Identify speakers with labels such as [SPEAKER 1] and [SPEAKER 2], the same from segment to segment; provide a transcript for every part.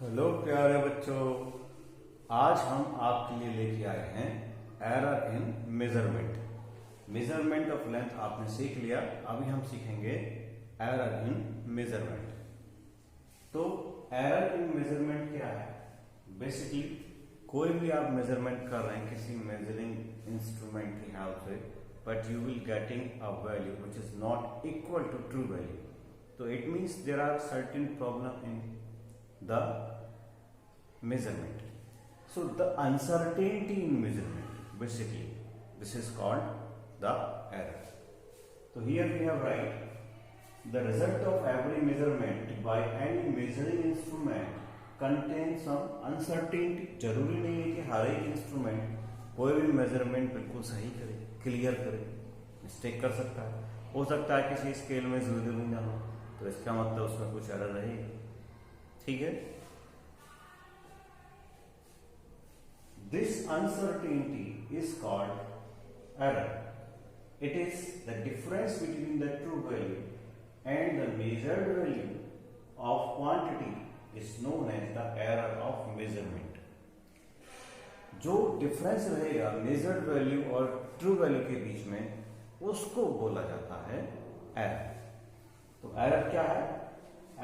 [SPEAKER 1] Hello प्यारे बच्चों, आज हम आपके लिए लेके आए हैं error in measurement. Measurement of length आपने सीख लिया, अभी हम सीखेंगे एरर इन मेजरमेंट। तो एरर इन मेजरमेंट क्या है? बेसिकली कोई भी आप मेजरमेंट कर रहे हैं किसी मेजरिंग इंस्ट्रूमेंट की हेल्प से, but you will getting a value which is not equal to true value. तो it means there are certain problem in the measurement. So the uncertainty in measurement, basically this is called the error. So here we have write the result of every measurement by any measuring instrument contains some uncertainty. जरूरी नहीं है कि हर एक instrument कोई भी measurement बिल्कुल सही करे, क्लियर करे, मिस्टेक कर सकता है। हो सकता है किसी स्केल में जीरो नहीं जाना, तो इसका मतलब उसमें कुछ एरर रहेगी। ठीक है, this uncertainty is called error. It is the difference between the true value and the measured value of quantity is known as the error of measurement. जो डिफरेंस रहेगा मेजर्ड वैल्यू और ट्रू वैल्यू के बीच में, उसको बोला जाता है एरर। तो एरर क्या है?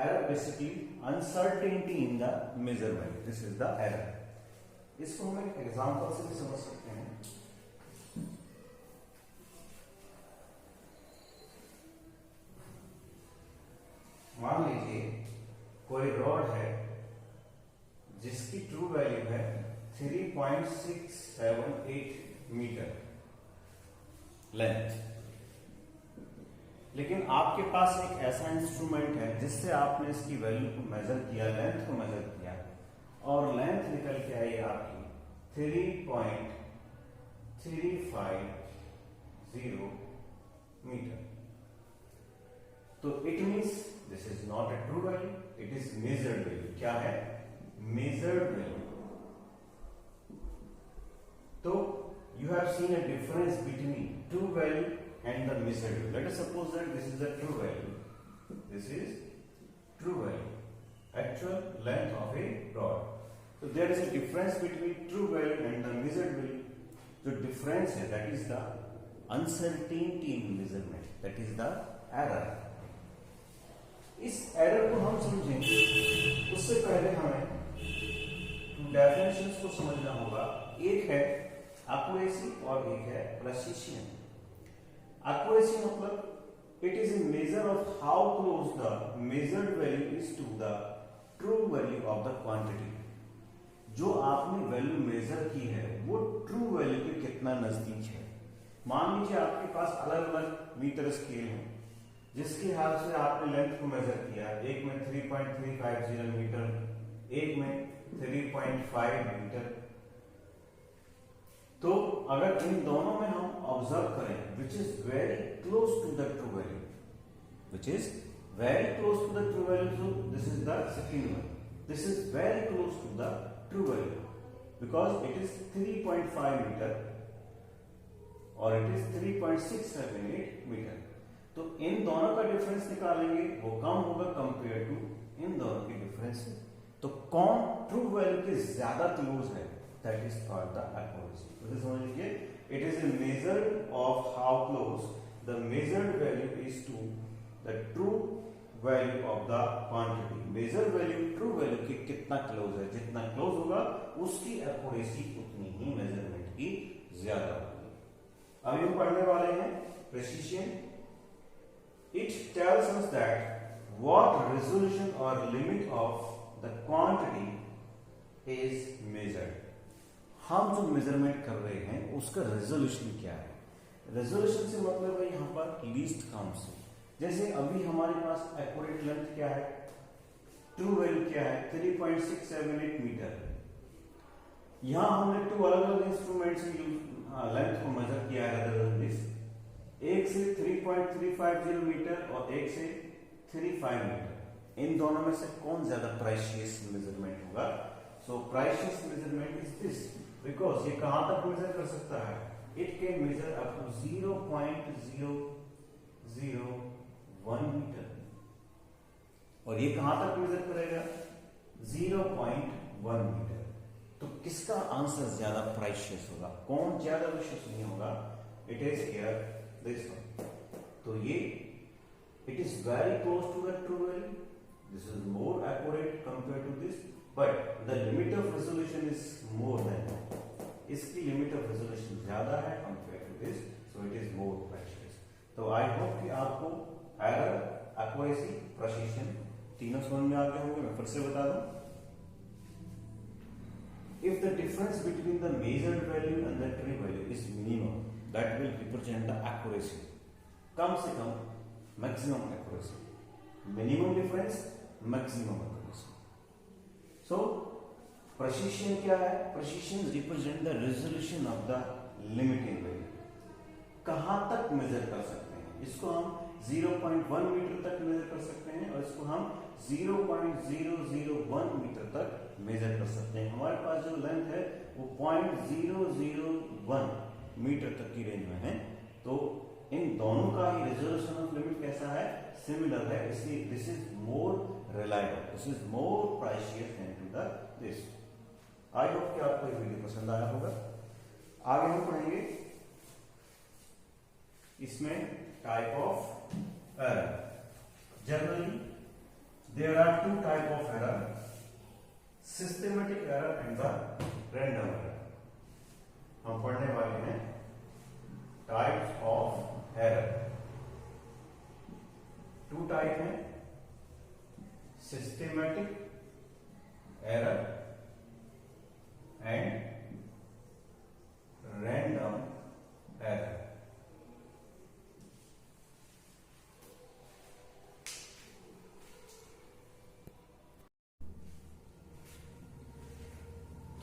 [SPEAKER 1] Error basically uncertainty in the measurement. This is the error. इसको हम एक एग्जांपल से भी समझ सकते हैं। मान लीजिए कोई रॉड है जिसकी ट्रू वैल्यू है 3.678 मीटर लेंथ, लेकिन आपके पास एक ऐसा इंस्ट्रूमेंट है जिससे आपने इसकी वैल्यू को मेजर किया, लेंथ को मेजर किया, और लेंथ निकल के आई आपकी 3.350 मीटर। तो it means this is not a true value, it is measured value. क्या है? Measured value. तो you have seen a difference between true value and the measured value. Let us suppose that this is the true value. This is true value, actual length of a rod. So there is a difference between true value and the measured value. जो difference है, that is the uncertainty in measurement, that is the error. इस error को हम समझेंगे उससे पहले हमें definitions को समझना होगा। एक है accuracy और एक है precision। Accuracy मतलब it is a measure of how close the measured value is to the true value of the quantity. जो आपने वैल्यू मेजर की है वो ट्रू वैल्यू के कितना नजदीक है। मान लीजिए आपके पास अलग अलग मीटर स्केल है जिसके हेल्प से आपने लेंथ को मेजर किया। एक में 3.350 मीटर, एक में 3.5 मीटर। तो अगर इन दोनों में हम ऑब्जर्व करें which is very close to the true value, which is very close to the true value, so this is the second one. This is very close to the true value because it is 3.5 metre और it is 3.678 metre. तो इन दोनों का difference निकालेंगे, वो कम होगा compare to इन दोनों के डिफरेंस से। तो कौन ट्रू वैल्यू के ज्यादा क्लोज है, that is called the accuracy. तो समझ लीजिए, it is a measure of how close the measured value is to the true value of the quantity. measured value true value के कितना क्लोज है, जितना क्लोज होगा उसकी accuracy उतनी ही मेजरमेंट की ज्यादा होगी। अब हम पढ़ने वाले हैं precision. It tells us that what resolution or limit of the quantity is measured. हम जो मेजरमेंट कर रहे हैं उसका रेजोल्यूशन क्या है? रेजोल्यूशन से मतलब है यहाँ पर लीस्ट काउंट से। जैसे अभी हमारे पास एक्यूरेट लेंथ क्या है, ट्रू वैल्यू क्या है, 3.678 मीटर। यहां हमने टू अलग अलग इंस्ट्रूमेंट से लेंथ को मेजर किया है। एक से 3.350 मीटर और एक से 35 मीटर। इन दोनों में से कौन ज्यादा प्रेशियस मेजरमेंट होगा? So precious measurement is this, because ये कहां तक मेजर कर सकता है? It can measure up to 0.001 metre. और ये कहां तक मेजर करेगा? 0.1 मीटर। तो किसका आंसर ज्यादा प्राइशियस होगा, कौन ज्यादा विश्वसनीय होगा? It is here this one. तो ये it is very close to the true value, this is more accurate compare to this, but the limit of resolution is more than, इसकी लिमिट ऑफ रेजोल्यूशन ज्यादा है compare to this, so it is more precise. तो I hope कि आपको error, accuracy, precision तीनों समझ में आ गए होंगे। मैं फिर से बता दूं, if the difference between the measured value and the true value is minimum, that will represent the accuracy, कम से कम maximum accuracy, minimum difference maximum accuracy। so precision क्या है? precision represent the resolution of the limiting value, कहां तक measure कर सकते हैं, इसको हम 0.1 मीटर तक मेजर कर सकते हैं और इसको हम 0.001 मीटर तक मेजर कर सकते हैं। हमारे पास जो लेंथ है वो 0.001 मीटर तक की रेंज में है, तो इन दोनों का ही रेजोल्यूशन ऑफ लिमिट कैसा है? सिमिलर है, इसलिए this is more reliable, this is more precise than to the this. I hope कि आपको ये वीडियो पसंद आया होगा। आगे हम पढ़ेंगे इसमें type of error. Generally there are two type of error, systematic error and the random error. हम पढ़ने वाले हैं types of error. Two type हैं, systematic error and random error.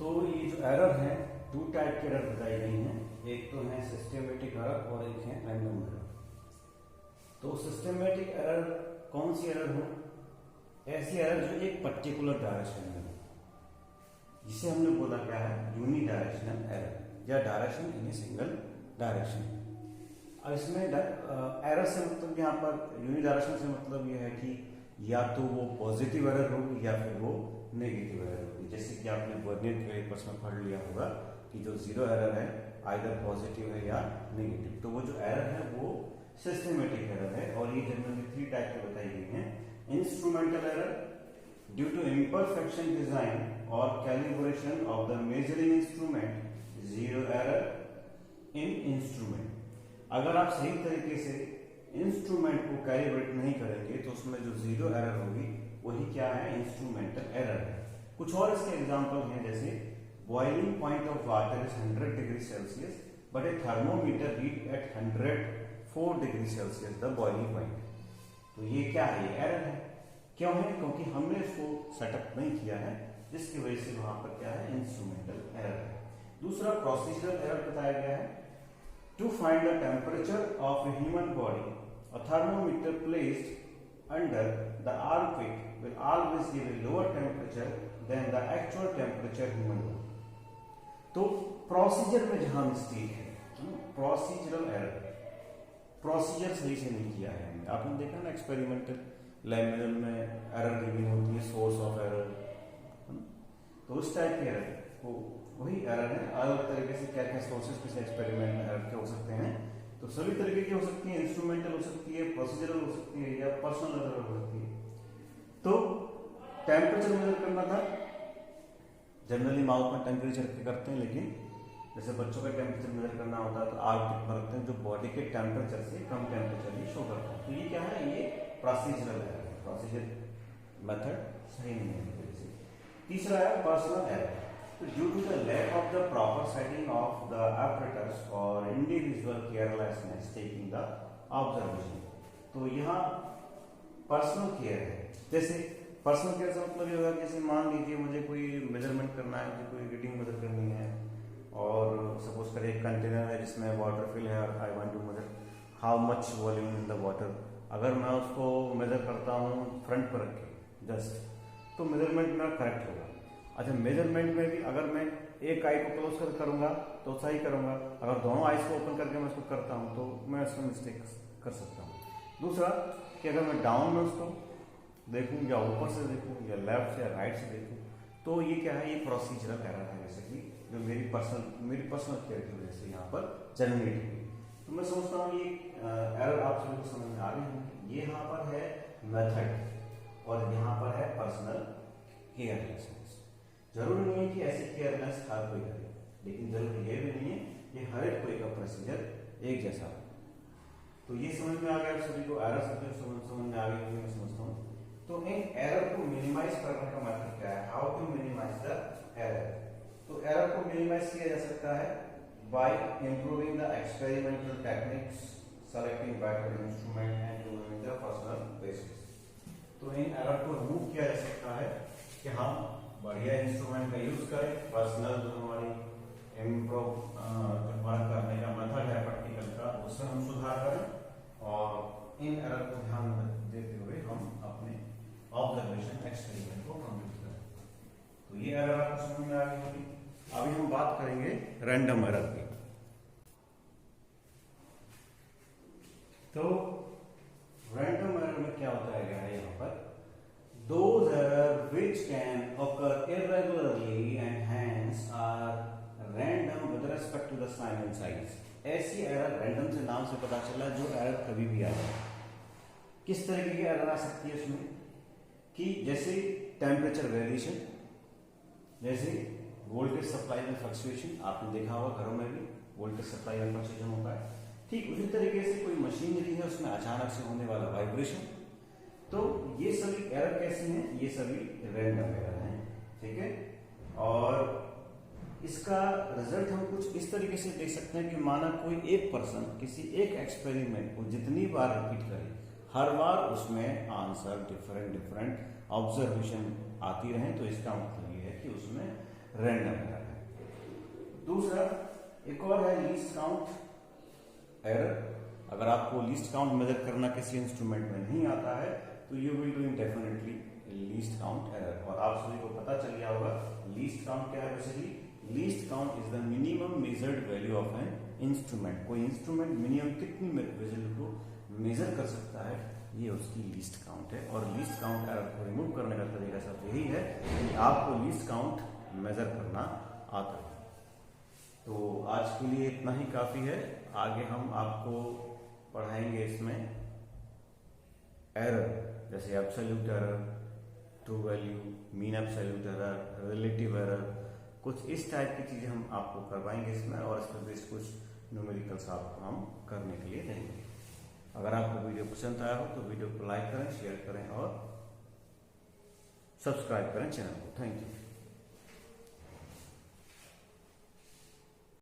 [SPEAKER 1] तो ये जो एरर है, टू टाइप के एरर बताई गई हैं, एक तो है सिस्टमेटिक एरर और एक है रैंडम एरर। तो सिस्टमेटिक एरर कौन सी एरर हो? ऐसी एरर जो एक पर्टिकुलर डायरेक्शन में हो, जिसे हमने बोला क्या है? यूनी डायरेक्शनल एरर या direction in a single direction. अब इसमें एरर से मतलब यहाँ पर यूनी डायरेक्शन से मतलब यह है कि या तो वो पॉजिटिव एरर होगी या फिर वो नेगेटिव एरर होगी। जैसे कि आपने वर्नियर कैलिपर्स में पढ़ लिया होगा कि जो जीरो एरर है आइदर पॉजिटिव है या नेगेटिव। तो वो जो एरर है वो सिस्टमेटिक एरर है और ये जनरली थ्री टाइप की बताई गई हैं। Instrumental error due to imperfection design और calibration of the measuring instrument, zero error in instrument. अगर आप सही तरीके से इंस्ट्रूमेंट को कैलिब्रेट नहीं करेंगे तो उसमें जो जीरो एरर होगी वही क्या है? इंस्ट्रूमेंटल एरर है। कुछ और इसके एग्जांपल हैं, जैसे boiling point of water is 100 degree Celsius but A thermometer read eight 104 degree Celsius the boiling point. तो ये क्या है? ये एरर है। क्यों है? क्योंकि हमने इसको सेटअप नहीं किया है, जिसकी वजह से वहां पर क्या है? इंस्ट्रूमेंटल एरर है। दूसरा प्रोसीजरल एरर बताया गया है। To find the temperature of a human body, a thermometer placed under the armpit will always give a lower temperature than the actual temperature human body। तो प्रोसीजर में जहां mistake है, procedural error, procedure सही से नहीं किया है हमने। आपने देखा ना एक्सपेरिमेंटल लैब में एरर गिविंग होती है, सोर्स ऑफ एरर। तो उस टाइप के एरर को वही एरर है। अलग तरीके से क्या क्या सोर्सेज किसी एक्सपेरिमेंट में एरर के हो सकते हैं, तो सभी तरीके की हो सकती है, इंस्ट्रूमेंटल हो सकती है, प्रोसीजरल हो सकती है या पर्सनल एरर हो सकती है। तो टेम्परेचर मेजर करना था, जनरली माउथ में टेम्परेचर करते हैं, लेकिन जैसे बच्चों का टेम्परेचर मेजर करना होता है तो आर्म पर रखते हैं, जो बॉडी के टेम्परेचर से कम टेम्परेचर ही शो करता है। तो ये क्या है? ये प्रोसीजरल एरर है, प्रोसीजर मेथड सही नहीं है। तीसरा है personal error. Due to the lack of the proper setting of the apparatus or individual carelessness taking the observation, तो यहाँ पर्सनल केयर है। जैसे पर्सनल केयर से मतलब ये होगा, जैसे मान लीजिए मुझे कोई मेजरमेंट करना है, मुझे कोई रीडिंग मेजर करनी है और सपोज करें एक कंटेनर है जिसमें वाटर फिल है और I want to measure how much volume in the water. अगर मैं उसको मेजर करता हूँ फ्रंट पर रख के जस्ट, तो मेजरमेंट मेरा करेक्ट होगा। अच्छा, मेजरमेंट में भी अगर मैं एक आई को क्लोज कर करूंगा तो सही करूंगा, अगर दोनों आईज को ओपन करके मैं उसको करता हूं तो मैं उसमें मिस्टेक कर सकता हूं। दूसरा कि अगर मैं डाउन में उसको देखूं या ऊपर से देखूं या लेफ्ट से या राइट से देखूं, तो ये क्या है, ये प्रोसीजरल एरर है बेसिकली, जो मेरी पर्सनल केयर की वजह से यहाँ पर जनरेट हुई। तो मैं समझता हूँ ये एरर आप सभी को समझ में आ गई होंगी। ये यहाँ पर है मेथड और यहाँ पर है पर्सनल केयरलेसनेस। जरूरी नहीं है कि ऐसे केयरलेस हर कोई करे, लेकिन जरूरी ये भी नहीं है कि हर एक कोई का प्रोसीजर एक जैसा हो। तो ये समझ में आ गया आप सभी को, एरर सभी समझ में आ गई होगी मैं समझता हूँ। तो इन एरर को मिनिमाइज करने का मतलब क्या है, how to minimise the error. तो एरर को मिनिमाइज किया जा सकता है by improving the experimental techniques, selecting better instrument and doing the personal basis. तो इन एरर को रिमूव किया जा सकता है कि हम बढ़िया इंस्ट्रूमेंट का यूज करें, पर्सनल जो हमारी इम्प्रूव करने का मेथड है प्रैक्टिकल का, उससे हम सुधार करें, और इन एरर को ध्यान में देते हुए हम अपने ऑब्जर्वेशन एक्सपेरिमेंट को कंप्लीट करें। तो ये एरर आपको समझ में आ गई होगी। अभी हम बात करेंगे रैंडम एरर की। तो रैंडम एरर में क्या होता है यहाँ पर, those errors which can occur irregularly and hence are random with respect to the sign and size। ऐसी एरर, रैंडम से नाम से पता चला, जो एरर कभी भी आ जाए। किस तरीके की एरर आ सकती है उसमें, कि जैसे टेम्परेचर वेरिएशन, जैसे वोल्टेज सप्लाई में फ्लक्चुएशन, आपने देखा होगा घरों में भी वोल्टेज सप्लाई में फ्लक्चुएशन होता है। ठीक उसी तरीके से कोई मशीनरी है उसमें अचानक से होने वाला वाइब्रेशन। तो ये सभी एरर कैसी हैं, ये सभी रैंडम एरर हैं, ठीक है। और इसका रिजल्ट हम कुछ इस तरीके से देख सकते हैं कि माना कोई एक पर्सन किसी एक एक्सपेरिमेंट को जितनी बार रिपीट करे, हर बार उसमें आंसर डिफरेंट ऑब्जर्वेशन आती रहे, तो इसका मतलब ये है कि उसमें रैंडम एरर है। दूसरा एक और है लीस्ट काउंट एरर। अगर आपको लीस्ट काउंट मेजर करना किसी इंस्ट्रूमेंट में नहीं आता है, तो you will doing definitely least count error. और आप सभी को पता चल गया होगा लीस्ट काउंट क्या है। Basically least count is the minimum measured value of an instrument. कोई इंस्ट्रूमेंट मिनिमम कितनी वैल्यू को मेजर कर सकता है, ये उसकी लीस्ट काउंट है। और लीस्ट काउंट एरर को रिमूव करने का तरीका सब यही है कि आपको लीस्ट काउंट मेजर करना आता है। तो आज के लिए इतना ही काफी है। आगे हम आपको पढ़ाएंगे इसमें एरर, जैसे absolute error, true value, mean absolute error, relative error, कुछ इस टाइप की चीजें हम आपको करवाएंगे इसमें, और इस पर बेस कुछ न्यूमेरिकल्स आपको हम करने के लिए देंगे। अगर आपको वीडियो पसंद आया हो तो वीडियो को लाइक करें, शेयर करें और सब्सक्राइब करें चैनल को। Thank you.